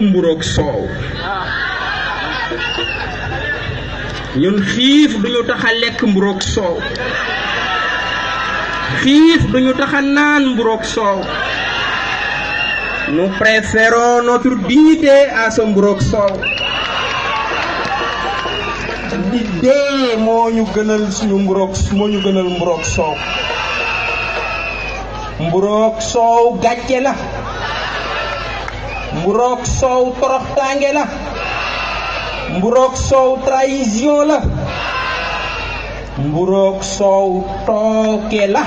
mburoog soow ñun xiif duñu tax a lekk mburoog soow xiif duñu tax a naan mburoog soow nous préférons notre dignité à ce mburoog soow di dee moo ñu gënal suñu mburoog soow mburoog soow gàcce la mburoog soow toroxtaange la mburoog soow trahison la mburoog soow tooke la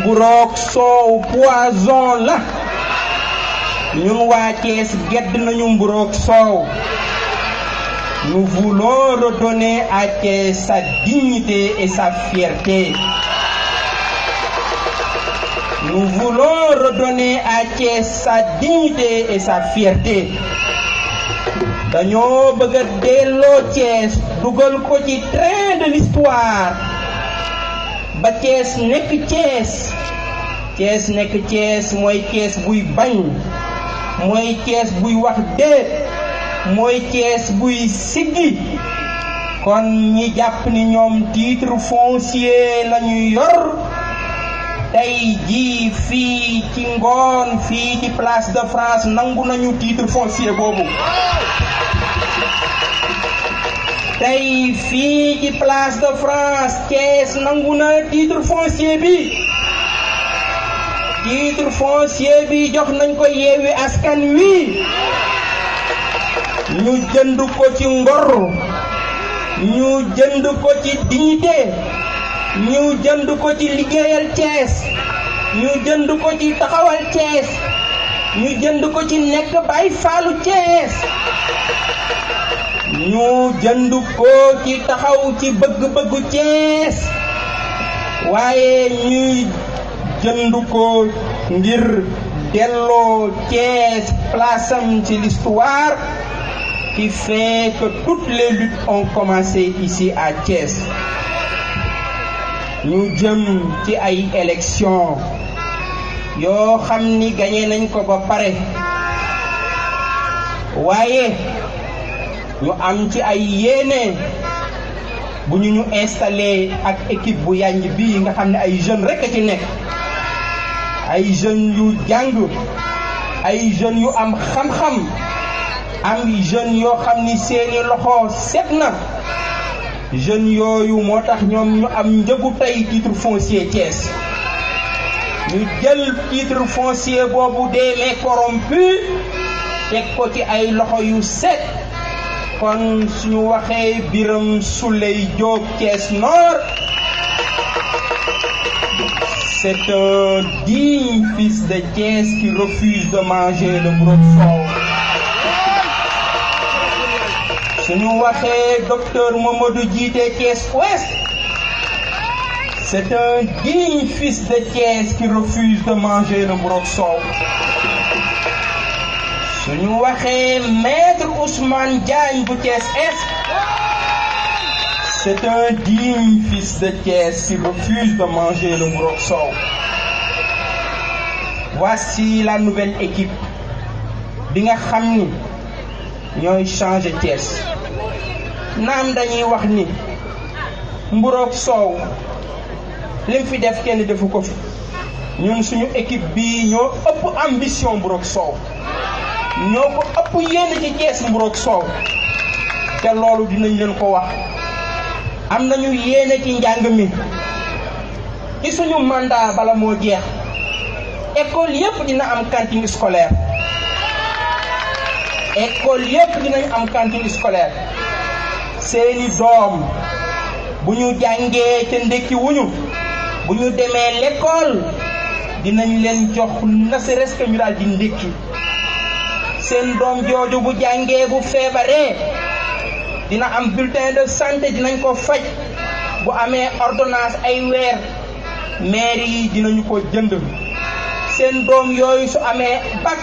mburoog soow poison la ñun waa Thiès gedd nañu mburoog soow. Nous voulons redonner à Thiès sa dignité et sa fierté. Nous voulons redonner à Thiès sa dignité et sa fierté. dañoo bëgg a delloo Thiès dugal ko ci train de l'histoire ba Thiès nekk Thiès. Thiès nekk Thiès mooy Thiès buy bañ mooy Thiès buy wax déet mooy Thiès buy siggi. kon ñi jàpp ni ñoom titre foncier lañu yor tey jii fii ci ngoon fii ci place de France nangu nañu titre foncier boobu. tey fii ci place de France Thiès nangu na titre foncier bi. titre foncier bi jox nañ ko Yewwi Askan Wi. ñu jënd ko ci ngor. ñu jënd ko ci dignité. ñu jënd ko ci liggéeyal Thiès. ñu jënd ko ci taxawal Thiès. ñu jënd ko ci nekk Baay Faalu Thiès. ñu jënd ko ci taxaw ci bëgg-bëggu Thiès. waaye ñuy jënd ko ngir delloo Thiès place am ci l'histoire qui fait que toutes les luttes ont commencé ici à Thiès. ñu jëm ci ay élections yoo xam ni gagné nañ ko ba pare waaye ñu am ci ay yéene bu ñu installé ak équipe bu yanj bi nga xam ne ay jeunes rek a ci nekk ay jeunes yu jàng ay jeunes yu am xam-xam am jeunes yoo xam ni seeni loxo set na jeunes yooyu moo tax ñoom ñu am njëgu tey titre foncier Thiès ñu jël titre foncier boobu des mains corrompues teg ko ci ay loxo yu set. kon suñu waxee Birame Souleye Diop Thiès Nord, c'est un digne fils de Thiès qui refuse de manger le mburoog soow. suñu waxee docteur Mamadou Djité Thiès Ouest, c'est un digne fils de Thiès qui refuse de manger le mburoog soow. suñu waxee maître Ousmane Diagne bu Thiès Est, c'est un digne fils de Thiès qui refuse de manger le mburoog soow. Voici la nouvelle équipe bi nga xam ni ñooy changer Thiès. naam dañuy wax ni mburoog soow lim fi def kenn defu ko fi ñun suñu équipe bi ñoo ëpp ambition mburoog soow. ñoo ko ëpp yéen ci Thiès mburoog soow te loolu dinañ leen ko wax. am nañu yéene ci njàng mi ci suñu mandat bala moo jeex école yépp dina am cantine scolaire. école yépp dinañ am cantine scolaire. seeni doom bu ñu jàngee te ndekki wuñu bu ñu demee l'école dinañ leen jox na serait-ce que ñu daal di ndekki. seen doom jooju bu jàngee bu feebaree dina am bulletin de santé dinañ ko faj. bu amee ordonnance ay weer mairie yi dinañu ko jënd. seen doom yooyu su amee bac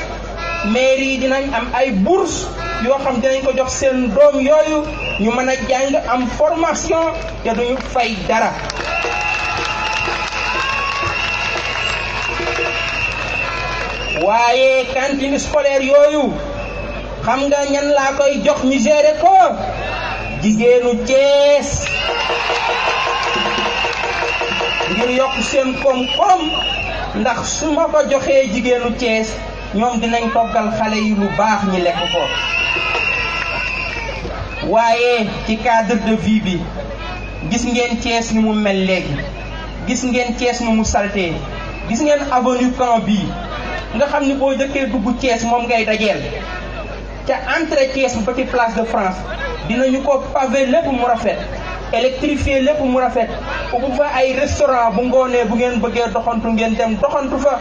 mairie yi dinañ am ay bourse yoo xam dinañ ko jox seen doom yooyu ñu mën a jàng am formation te duñu fay dara. waaye cantine scolaire yooyu xam nga ñan laa koy jox ñu gérer ko jigéenu Thiès ngir yokk seen koom-koom ndax su ma ko joxee jigéenu Thiès ñoom dinañ toggal xale yi lu baax ñi lekk ko waaye ci cadre de vie bi gis ngeen Thiès ni mu mel léegi gis ngeen Thiès ni mu salté gis ngeen avenue Camp bi nga xam ni boo dëkkee dugg Thiès moom ngay dajeel ca entrée Thiès ba ci place de France dinañu ko pavé lépp mu rafet électrifié lépp mu rafet ubbi fa ay restaurant bu ngoonee bu ngeen bëggee doxantu ngeen dem doxantu fa.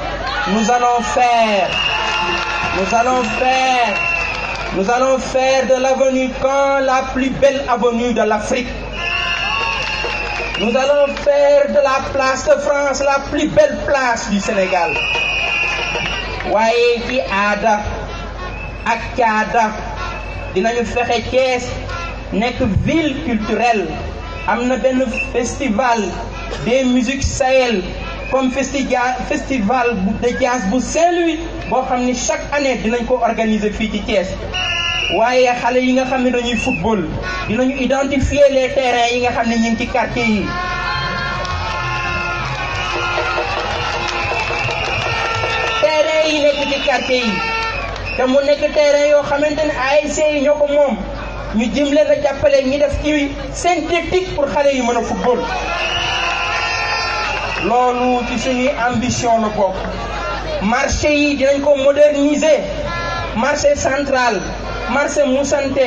Nous allons faire de l'avenue Camp la plus belle avenue de l'Afrique. Nous allons faire de la place de France la plus belle place du Sénégal. waaye ci aada ak caada dinañu fexe Thiès nekk ville culturelle am na benn festival des musiques Sahel comme festival de jazz bu Saint-Louis boo xam ni chaque année dinañ ko organiser fii ci Thiès waaye xale yi nga xam ne dañuy football dinañu identifier les terrains yi nga xam ne ñu ngi ci quartier yi. terrain yi nekk ci quartier yi te mu nekk terrain yoo xamante ne ASC yi ñoo ko moom ñu jëm leen a jàppale ñi def ci synthétique pour xale yi mën a football. loolu ci suñuy ambition la bokk. marché yi dinañ ko moderniser marché central marché Moussanté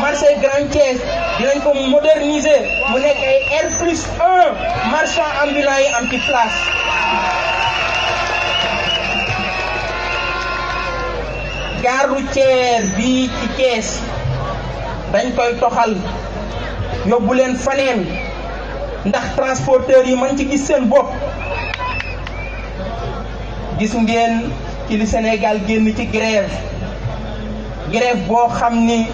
marché Grand Thiès dinañ ko moderniser mu nekk ay R+1 marchand ambulant yi am ci place. gare routière bii ci Thiès dañ koy toxal yóbbu leen faneen ndax transporteurs yi mën ci gis seen bopp. gis ngeen ci li Sénégal génn ci grève boo xam ni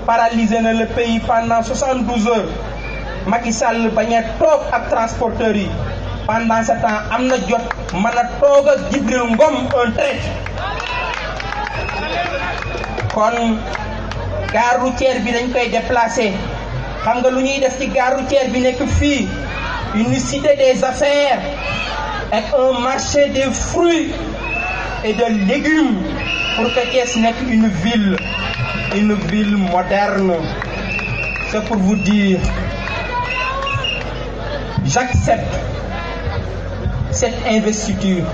paralysé na le pays pendant 72 heures Macky Sall bañ a toog ak transporteurs yi pendant ce temps am na jot mën a toog ak Djibril Ngom un traître. kon gare routière bi dañ koy déplacer xam nga lu ñuy def ci gare routière bi nekk fii une cité des affaires ak un marché des fruits et de légumes pour que Thiès nekk une ville moderne. C'est pour vous dire, j'accepte cette investiture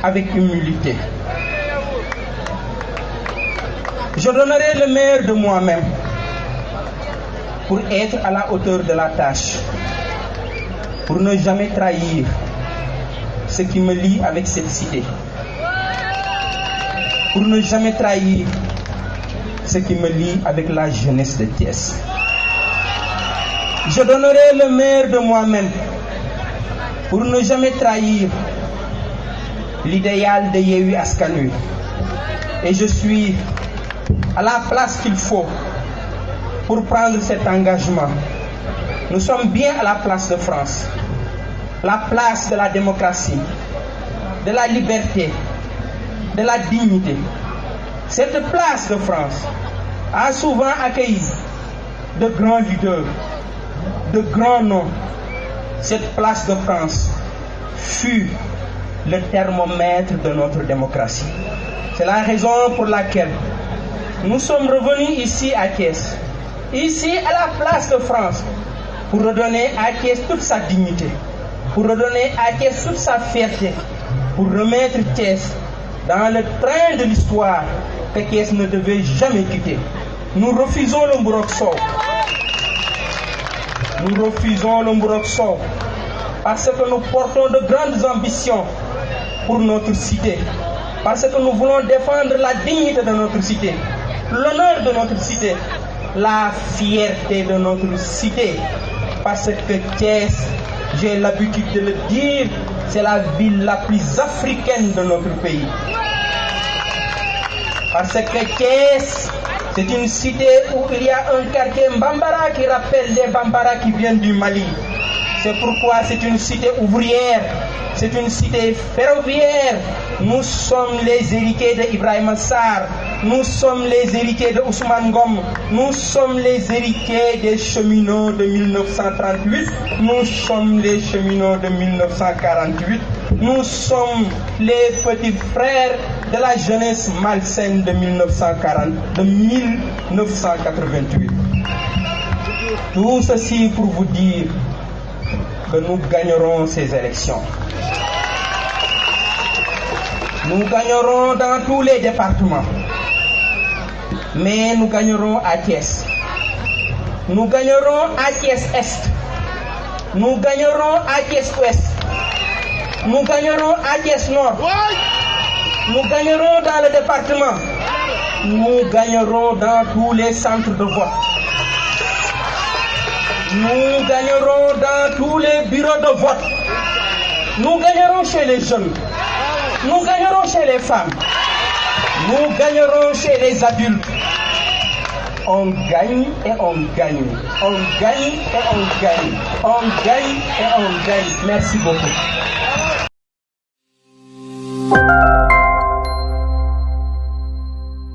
avec humilité. Je donnerai le meilleur de moi-même pour être à la hauteur de la tâche, pour ne jamais trahir ce qui me lie avec cette cité, pour ne jamais trahir ce qui me lie avec la jeunesse de Thiès. Je donnerai le meilleur de moi-même pour ne jamais trahir l'idéal de Yewwi Askan Wi. Et je suis à la place qu'il faut pour prendre cet engagement. Nous sommes bien à la place de France, la place de la démocratie, de la liberté, de la dignité. Cette place de France a souvent accueilli de grands leaders, de grands noms. Cette place de France fut le thermomètre de notre démocratie. C'est la raison pour laquelle nous sommes revenus ici à Thiès, ici à la place de France, pour redonner à Thiès toute sa dignité, pour redonner à Thiès toute sa fierté, pour remettre Thiès dans le train de l'histoire que Thiès ne devait jamais quitter. Nous refusons le Mburok Sow. Nous refusons le Mburok Sow parce que nous portons de grandes ambitions pour notre cité, parce que nous voulons défendre la dignité de notre cité, l'honneur de notre cité, la fierté de notre cité, parce que Thiès, j'ai l'habitude de le dire, c'est la ville la plus africaine de notre pays. Parce que Thiès, c'est une cité où il y a un quartier Bambara qui rappelle les Bambara qui viennent du Mali. C'est pourquoi c'est une cité ouvrière, c'est une cité ferroviaire. Nous sommes les héritiers de Ibrahima Sarr, nous sommes les héritiers de Ousmane Ngom, nous sommes les héritiers des cheminots de 1938, nous sommes les cheminots de 1948, nous sommes les petits frères de la jeunesse malsaine de 1988. Tout ceci pour vous dire que nous gagnerons ces élections. Nous gagnerons dans tous les départements. Mais nous gagnerons à Thiès. Nous gagnerons à Thiès-Est. Nous gagnerons à Thiès-Ouest. Nous gagnerons à Thiès-Nord. Nous gagnerons dans le département. Nous gagnerons dans tous les centres de vote. Nous gagnerons dans tous les bureaux de vote. Nous gagnerons chez les jeunes. Nous gagnerons chez les femmes. Nous gagnerons chez les adultes. On gagne et on gagne. On gagne et on gagne. On gagne et on gagne. Merci beaucoup.